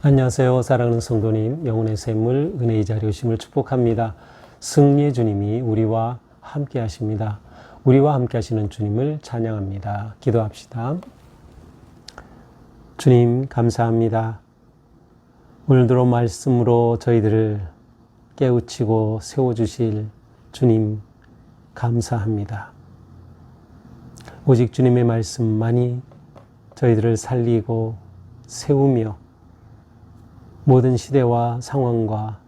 안녕하세요. 사랑하는 성도님, 영혼의 샘물, 은혜의 자리 오심을 축복합니다. 승리의 주님이 우리와 함께 하십니다. 우리와 함께 하시는 주님을 찬양합니다. 기도합시다. 주님 감사합니다. 오늘도 말씀으로 저희들을 깨우치고 세워주실 주님 감사합니다. 오직 주님의 말씀만이 저희들을 살리고 세우며 모든 시대와 상황과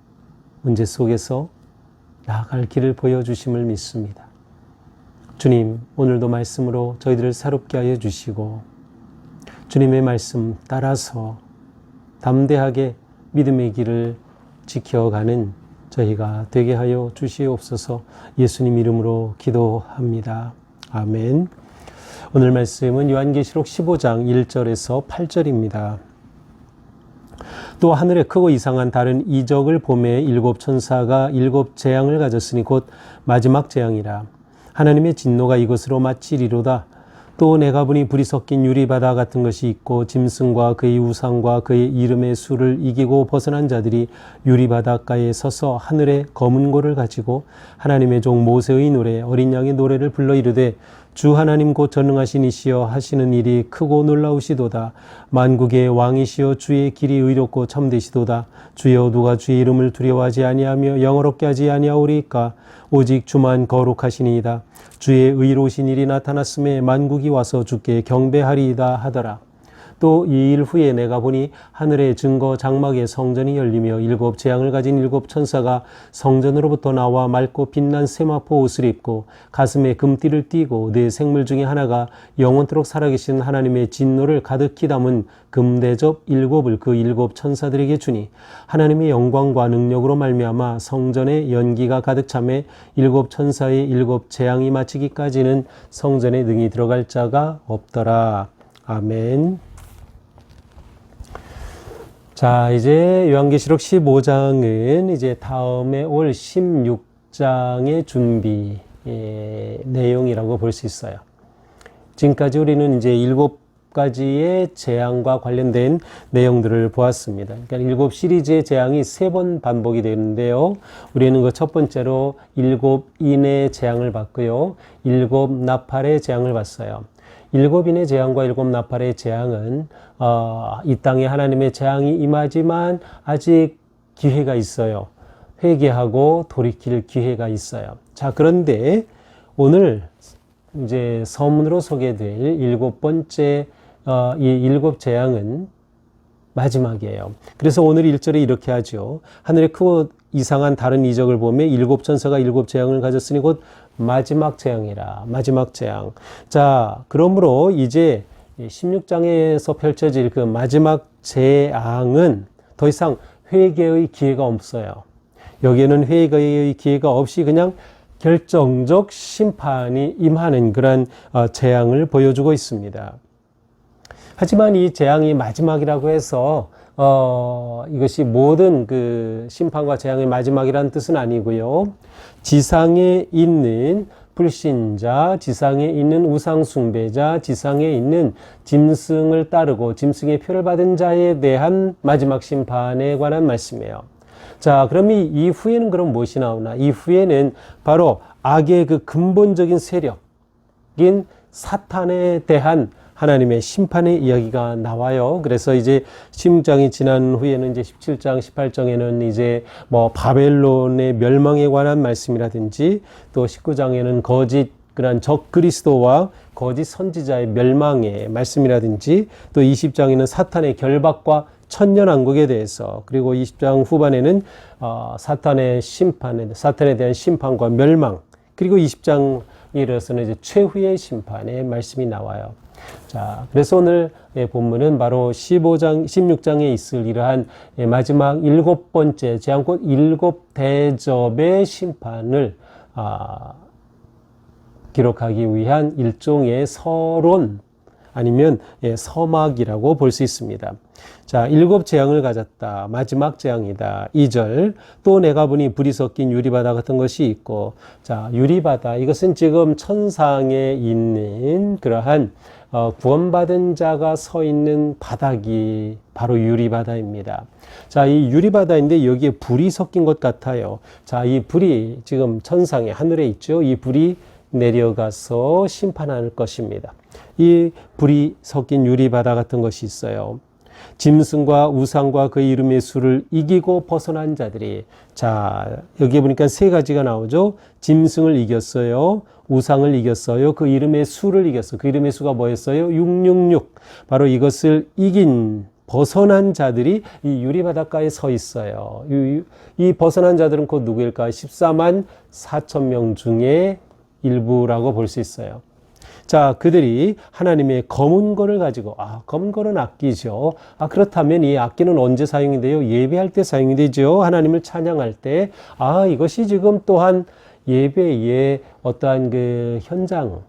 문제 속에서 나아갈 길을 보여주심을 믿습니다. 주님, 오늘도 말씀으로 저희들을 새롭게 하여 주시고 주님의 말씀 따라서 담대하게 믿음의 길을 지켜가는 저희가 되게 하여 주시옵소서. 예수님 이름으로 기도합니다. 아멘. 오늘 말씀은 요한계시록 15장 1절에서 8절입니다. 또 하늘에 크고 이상한 다른 이적을 보매 일곱 천사가 일곱 재앙을 가졌으니 곧 마지막 재앙이라. 하나님의 진노가 이것으로 마치리로다. 또 내가 보니 불이 섞인 유리바다 같은 것이 있고 짐승과 그의 우상과 그의 이름의 수를 이기고 벗어난 자들이 유리바닷가에 서서 하늘의 검은 고를 가지고 하나님의 종 모세의 노래 어린 양의 노래를 불러 이르되 주 하나님 곧 전능하신 이시여 하시는 일이 크고 놀라우시도다. 만국의 왕이시여 주의 길이 의롭고 참되시도다. 주여 누가 주의 이름을 두려워하지 아니하며 영어롭게 하지 아니하오리까. 오직 주만 거룩하시니이다. 주의 의로우신 일이 나타났음에 만국이 와서 주께 경배하리이다 하더라. 또 이 일 후에 내가 보니 하늘의 증거 장막의 성전이 열리며 일곱 재앙을 가진 일곱 천사가 성전으로부터 나와 맑고 빛난 세마포 옷을 입고 가슴에 금띠를 띠고 네 생물 중에 하나가 영원토록 살아계신 하나님의 진노를 가득히 담은 금대접 일곱을 그 일곱 천사들에게 주니 하나님의 영광과 능력으로 말미암아 성전에 연기가 가득 차매 일곱 천사의 일곱 재앙이 마치기까지는 성전에 능히 들어갈 자가 없더라. 아멘. 자, 이제 요한계시록 15장은 이제 다음에 올 16장의 준비 내용이라고 볼 수 있어요. 지금까지 우리는 이제 7가지의 재앙과 관련된 내용들을 보았습니다. 그러니까 7 시리즈의 재앙이 3번 반복이 되는데요. 우리는 그 첫 번째로 7인의 재앙을 봤고요. 7 나팔의 재앙을 봤어요. 7인의 재앙과 7 나팔의 재앙은 이 땅에 하나님의 재앙이 임하지만 아직 기회가 있어요. 회개하고 돌이킬 기회가 있어요. 자, 그런데 오늘 이제 서문으로 소개될 7번째 이 7 재앙은 마지막이에요. 그래서 오늘 1절에 이렇게 하죠. 하늘에 크고 이상한 다른 이적을 보며 7 천사가 7 재앙을 가졌으니 곧 마지막 재앙이라. 마지막 재앙. 자, 그러므로 이제 16장에서 펼쳐질 그 마지막 재앙은 더 이상 회개의 기회가 없어요. 여기에는 회개의 기회가 없이 그냥 결정적 심판이 임하는 그런 재앙을 보여주고 있습니다. 하지만 이 재앙이 마지막이라고 해서 이것이 모든 그 심판과 재앙의 마지막이라는 뜻은 아니고요. 지상에 있는 불신자, 지상에 있는 우상숭배자, 지상에 있는 짐승을 따르고 짐승의 표를 받은 자에 대한 마지막 심판에 관한 말씀이에요. 자, 그럼 이 이후에는 그럼 무엇이 나오나? 이후에는 바로 악의 그 근본적인 세력인 사탄에 대한 하나님의 심판의 이야기가 나와요. 그래서 이제 16장이 지난 후에는 이제 17장, 18장에는 이제 뭐 바벨론의 멸망에 관한 말씀이라든지 또 19장에는 거짓 그런 적 그리스도와 거짓 선지자의 멸망의 말씀이라든지 또 20장에는 사탄의 결박과 천년왕국에 대해서 그리고 20장 후반에는 사탄에 대한 심판과 멸망 그리고 20장 이르러서는 이제 최후의 심판의 말씀이 나와요. 자, 그래서 오늘 본문은 바로 16장에 있을 이러한 마지막 7번째 재앙권 7대접의 심판을 기록하기 위한 일종의 서론 아니면 서막이라고 볼 수 있습니다. 자, 7 재앙을 가졌다. 마지막 재앙이다. 2절. 또 내가 보니 불이 섞인 유리바다 같은 것이 있고, 자, 유리바다. 이것은 지금 천상에 있는 그러한 구원받은 자가 서 있는 바닥이 바로 유리바다입니다. 자, 이 유리바다인데 여기에 불이 섞인 것 같아요. 자, 이 불이 지금 천상에 하늘에 있죠. 이 불이 내려가서 심판할 것입니다. 이 불이 섞인 유리바다 같은 것이 있어요. 짐승과 우상과 그 이름의 수를 이기고 벗어난 자들이, 자, 여기 보니까 세 가지가 나오죠. 짐승을 이겼어요. 우상을 이겼어요. 그 이름의 수를 이겼어요. 그 이름의 수가 뭐였어요? 666. 바로 이것을 이긴 벗어난 자들이 이 유리바닷가에 서 있어요. 이 벗어난 자들은 곧 누구일까요? 14만 4천 명 중에 일부라고 볼 수 있어요. 자, 그들이 하나님의 검은 거를 가지고, 검은 거는 악기죠. 그렇다면 이 악기는 언제 사용이 돼요? 예배할 때 사용이 되죠. 하나님을 찬양할 때. 이것이 지금 또한 예배의 어떠한 그 현장,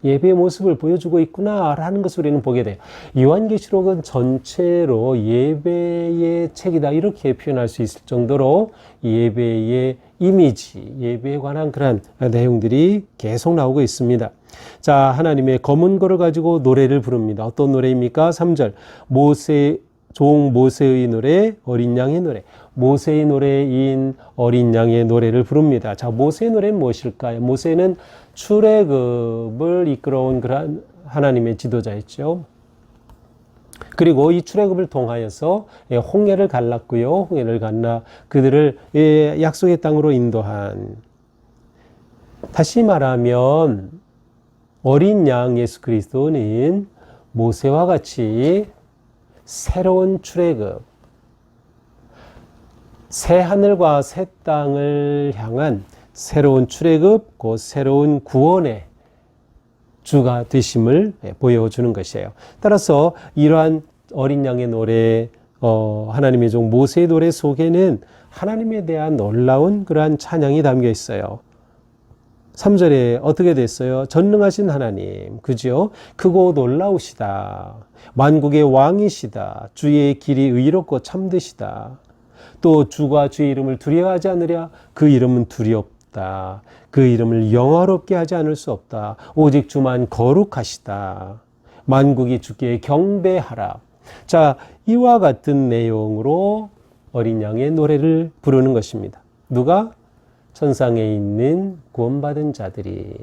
예배의 모습을 보여주고 있구나라는 것을 우리는 보게 돼요. 요한계시록은 전체로 예배의 책이다 이렇게 표현할 수 있을 정도로 예배의 이미지, 예배에 관한 그런 내용들이 계속 나오고 있습니다. 자, 하나님의 검은 거를 가지고 노래를 부릅니다. 어떤 노래입니까? 3절. 종 모세의 노래, 어린 양의 노래. 모세의 노래인 어린 양의 노래를 부릅니다. 자, 모세의 노래는 무엇일까요? 모세는 출애굽을 이끌어온 그런 하나님의 지도자였죠. 그리고 이 출애굽을 통하여서 홍해를 갈랐고요. 홍해를 갈라 그들을 약속의 땅으로 인도한, 다시 말하면 어린 양 예수 그리스도는 모세와 같이 새로운 출애굽, 새 하늘과 새 땅을 향한 새로운 출애굽, 곧 새로운 구원의 주가 되심을 보여주는 것이에요. 따라서 이러한 어린 양의 노래, 하나님의 종 모세의 노래 속에는 하나님에 대한 놀라운 그러한 찬양이 담겨 있어요. 3절에 어떻게 됐어요? 전능하신 하나님, 그죠? 크고 놀라우시다. 만국의 왕이시다. 주의 길이 의롭고 참되시다. 또 주가 주의 이름을 두려워하지 않으랴. 그 이름은 두렵다. 그 이름을 영화롭게 하지 않을 수 없다. 오직 주만 거룩하시다. 만국이 주께 경배하라. 자, 이와 같은 내용으로 어린 양의 노래를 부르는 것입니다. 누가? 천상에 있는 구원받은 자들이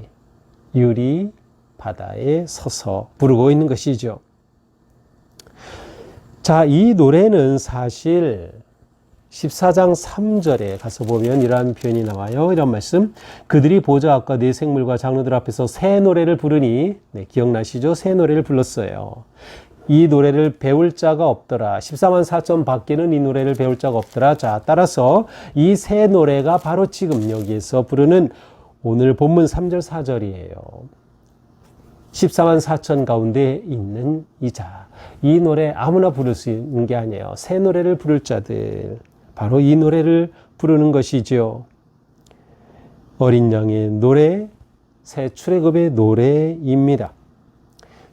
유리 바다에 서서 부르고 있는 것이죠. 자, 이 노래는 사실 14장 3절에 가서 보면 이러한 표현이 나와요. 이런 말씀. 그들이 보좌 앞과 네 생물과 장로들 앞에서 새 노래를 부르니, 기억나시죠? 새 노래를 불렀어요. 이 노래를 배울 자가 없더라. 14만 4천 밖에는 이 노래를 배울 자가 없더라. 자, 따라서 이 새 노래가 바로 지금 여기에서 부르는 오늘 본문 3절 4절이에요. 14만 4천 가운데 있는 이 노래 아무나 부를 수 있는 게 아니에요. 새 노래를 부를 자들, 바로 이 노래를 부르는 것이죠. 어린 양의 노래, 새 출애굽의 노래입니다.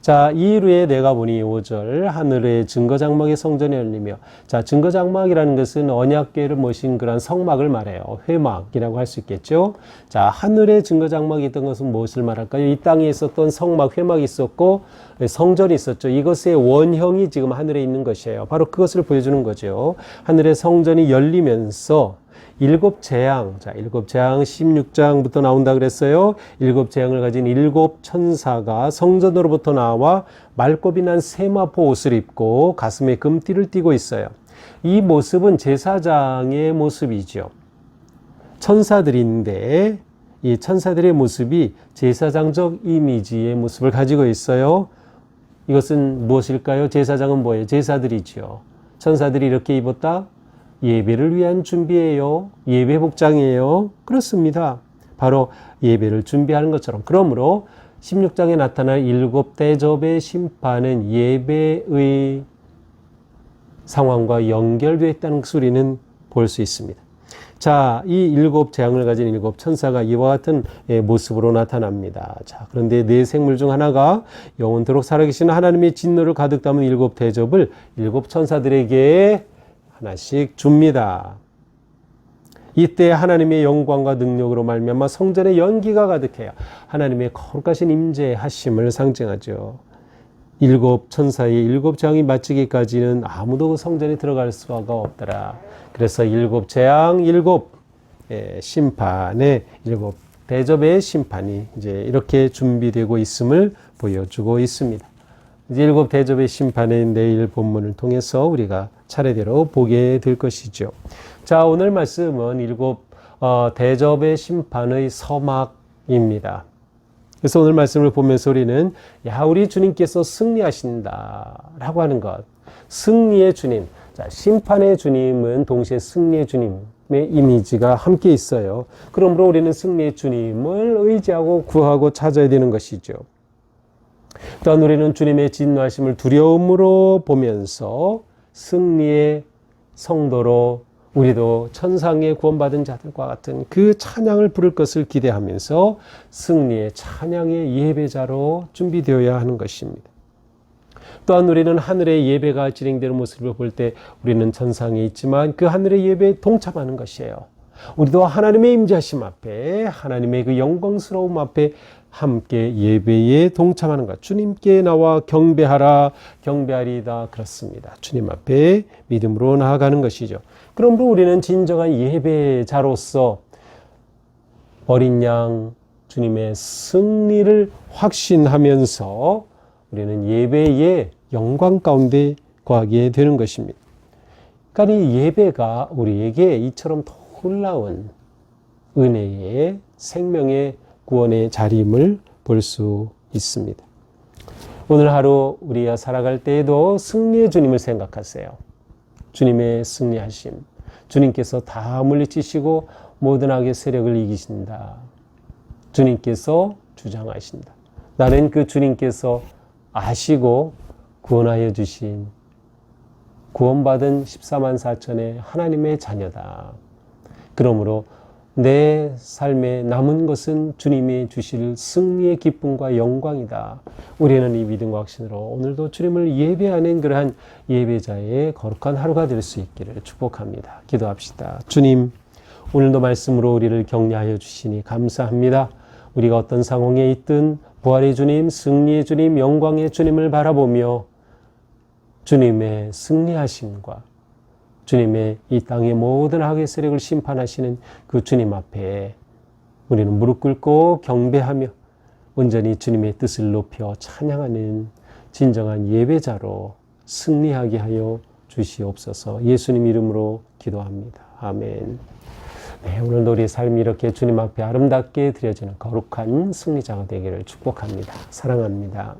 자, 이후에 내가 보니 5절 하늘의 증거장막의 성전이 열리며, 자, 증거장막이라는 것은 언약궤를 모신 그런 성막을 말해요. 회막이라고 할 수 있겠죠. 자, 하늘의 증거장막이 있던 것은 무엇을 말할까요? 이 땅에 있었던 성막, 회막이 있었고 성전이 있었죠. 이것의 원형이 지금 하늘에 있는 것이에요. 바로 그것을 보여주는 거죠. 하늘의 성전이 열리면서 7 재앙, 자, 7 재앙 16장부터 나온다 그랬어요. 7 재앙을 가진 7 천사가 성전으로부터 나와 말곱이 난 세마포 옷을 입고 가슴에 금띠를 띠고 있어요. 이 모습은 제사장의 모습이죠. 천사들인데 이 천사들의 모습이 제사장적 이미지의 모습을 가지고 있어요. 이것은 무엇일까요? 제사장은 뭐예요? 제사들이죠. 천사들이 이렇게 입었다? 예배를 위한 준비예요. 예배 복장이에요. 그렇습니다. 바로 예배를 준비하는 것처럼. 그러므로 16장에 나타난 7 대접의 심판은 예배의 상황과 연결되어 있다는 것을 우리는 볼 수 있습니다. 자, 이 일곱 재앙을 가진 일곱 천사가 이와 같은 모습으로 나타납니다. 자, 그런데 네 생물 중 하나가 영원토록 살아계신 하나님의 진노를 가득 담은 일곱 대접을 일곱 천사들에게 하나씩 줍니다. 이때 하나님의 영광과 능력으로 말미암아 성전에 연기가 가득해요. 하나님의 거룩하신 임재하심을 상징하죠. 일곱 천사의 일곱 재앙이 마치기까지는 아무도 성전에 들어갈 수가 없더라. 그래서 일곱 재앙, 일곱 심판의 일곱 대접의 심판이 이제 이렇게 준비되고 있음을 보여주고 있습니다. 이제 일곱 대접의 심판은 내일 본문을 통해서 우리가 차례대로 보게 될 것이죠. 자, 오늘 말씀은 일곱 대접의 심판의 서막입니다. 그래서 오늘 말씀을 보면서 우리는 우리 주님께서 승리하신다 라고 하는 것, 승리의 주님. 자, 심판의 주님은 동시에 승리의 주님의 이미지가 함께 있어요. 그러므로 우리는 승리의 주님을 의지하고 구하고 찾아야 되는 것이죠. 또한 우리는 주님의 진노하심을 두려움으로 보면서 승리의 성도로 우리도 천상에 구원받은 자들과 같은 그 찬양을 부를 것을 기대하면서 승리의 찬양의 예배자로 준비되어야 하는 것입니다. 또한 우리는 하늘의 예배가 진행되는 모습을 볼 때 우리는 천상에 있지만 그 하늘의 예배에 동참하는 것이에요. 우리도 하나님의 임재하심 앞에, 하나님의 그 영광스러움 앞에 함께 예배에 동참하는 것. 주님께 나와 경배하라, 경배하리이다. 그렇습니다. 주님 앞에 믿음으로 나아가는 것이죠. 그러므로 우리는 진정한 예배자로서 어린 양 주님의 승리를 확신하면서 우리는 예배의 영광 가운데 거하게 되는 것입니다. 그러니까 이 예배가 우리에게 이처럼 놀라운 은혜의 생명의 구원의 자리임을 볼 수 있습니다. 오늘 하루 우리가 살아갈 때에도 승리의 주님을 생각하세요. 주님의 승리하심. 주님께서 다 물리치시고 모든 악의 세력을 이기신다. 주님께서 주장하신다. 나는 그 주님께서 아시고 구원하여 주신 구원받은 14만 4천의 하나님의 자녀다. 그러므로 내 삶에 남은 것은 주님이 주실 승리의 기쁨과 영광이다. 우리는 이 믿음과 확신으로 오늘도 주님을 예배하는 그러한 예배자의 거룩한 하루가 될 수 있기를 축복합니다. 기도합시다. 주님, 오늘도 말씀으로 우리를 격려하여 주시니 감사합니다. 우리가 어떤 상황에 있든 부활의 주님, 승리의 주님, 영광의 주님을 바라보며 주님의 승리하심과 주님의 이 땅의 모든 악의 세력을 심판하시는 그 주님 앞에 우리는 무릎 꿇고 경배하며 온전히 주님의 뜻을 높여 찬양하는 진정한 예배자로 승리하게 하여 주시옵소서. 예수님 이름으로 기도합니다. 아멘. 네, 오늘도 우리의 삶이 이렇게 주님 앞에 아름답게 드려지는 거룩한 승리자가 되기를 축복합니다. 사랑합니다.